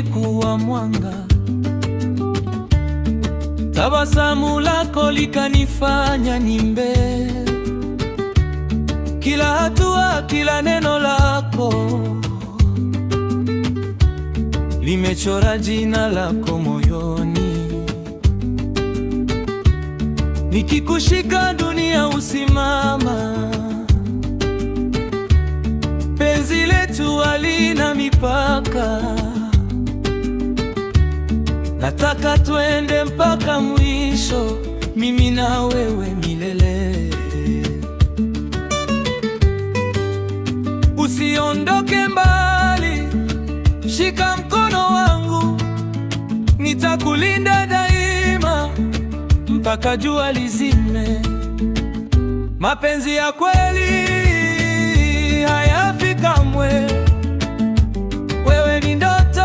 usiku wa mwanga. Tabasamu lako likanifanya nimbe, kila hatua, kila neno lako limechora jina lako moyoni. Nikikushika dunia usimama, penzi letu halina mipaka. Nataka twende mpaka mwisho, mimi na wewe milele. Usiondoke mbali, shika mkono wangu, nitakulinda daima mpaka jua lizime. Mapenzi ya kweli hayafi kamwe. Wewe ni ndoto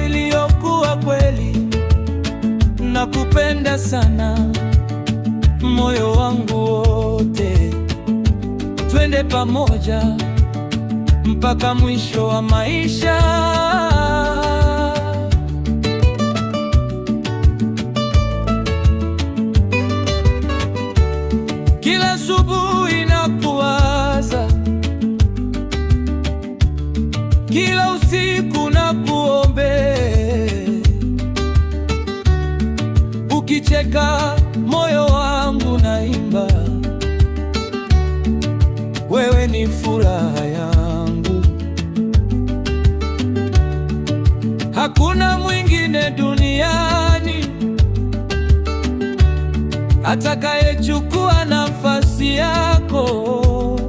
iliyokuwa kweli. Nakupenda sana, moyo wangu wote. Twende pamoja mpaka mwisho wa maisha. Kila asubuhi nakuwaza, kila usiku nakuombea. Ukicheka moyo wangu naimba, wewe ni furaha yangu. Hakuna mwingine duniani atakayechukua nafasi yako,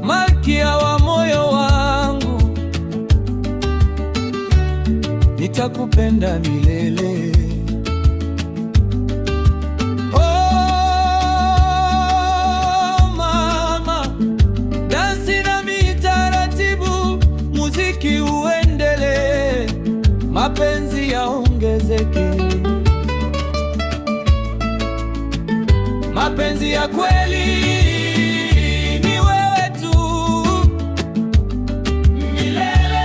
malkia wa moyo wangu. Nitakupenda milele. Oh mama, dansi nami taratibu, muziki uendelee, mapenzi yaongezeke. Mapenzi ya kweli ni wewe tu milele.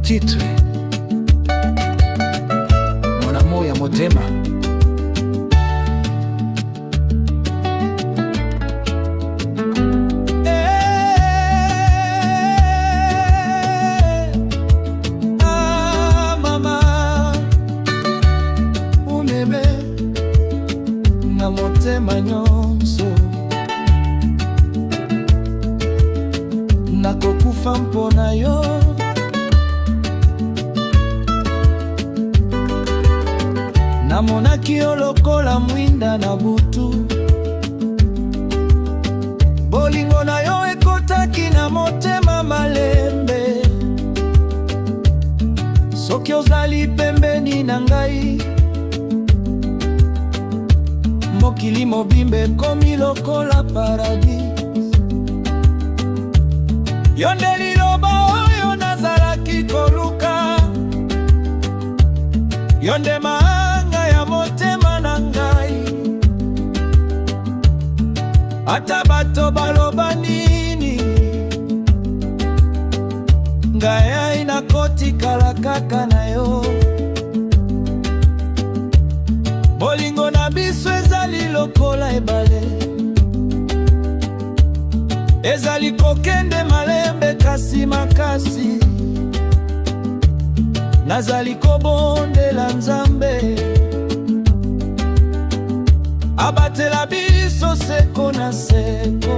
Titre Mon amour ya motema. Motema nyonso nakokufa mpona yo. Namonaki yo lokola mwinda na butu, bolingo na yo ekotaki na motema malembe. Soki ozali pembeni na ngai, mokili mobimba ekomi lokola paradis. Yo nde liloba oyo nazalaki koluka, yo nde maanga ya motema na ngai. Ata bato baloba nini, ngai nakotikala kaka na yo. Bolingo na biso ezali lokola ebale, ezali kokende malembe kasi makasi. Nazali kobondela Nzambe abatela biso seko na seko.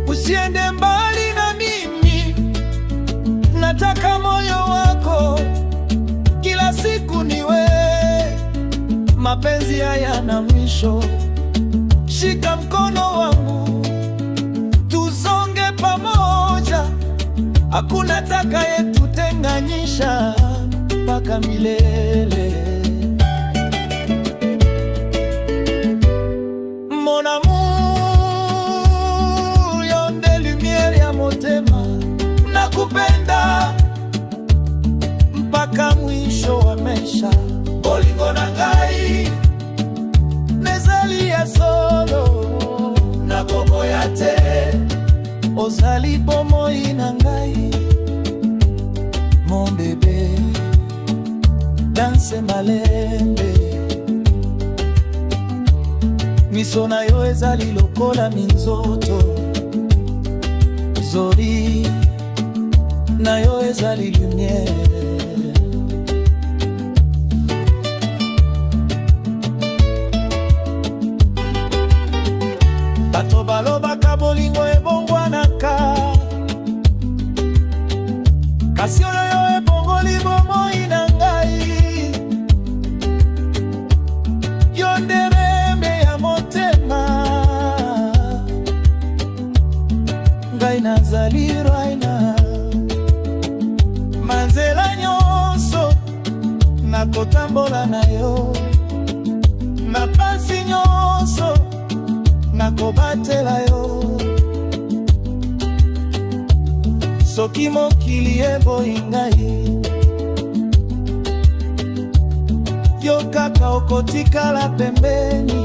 Usiende mbali na mimi, nataka moyo wako kila siku niwe. Mapenzi haya na mwisho, shika mkono wangu tuzonge pamoja. Hakuna atakayetutenganisha mpaka milele. Mon amour, yo nde lumiere ya motema. Nakupenda mpaka mwisho wa maisha. Bolingo na ngai nezali ya so miso na yo ezali lokola minzoto, zori na yo ezali lumière. Bato balobaka bolingo ebongwanaka, kasi oyo ebongoli bomoi na ngai. Yo nde rembe ya motema, ngai nazali raina. Manzela nyonso nakotambola na yo, na pasi nyonso nakobatela yo. Soki mokili eboyi ngai, yo kaka okotikala pembeni.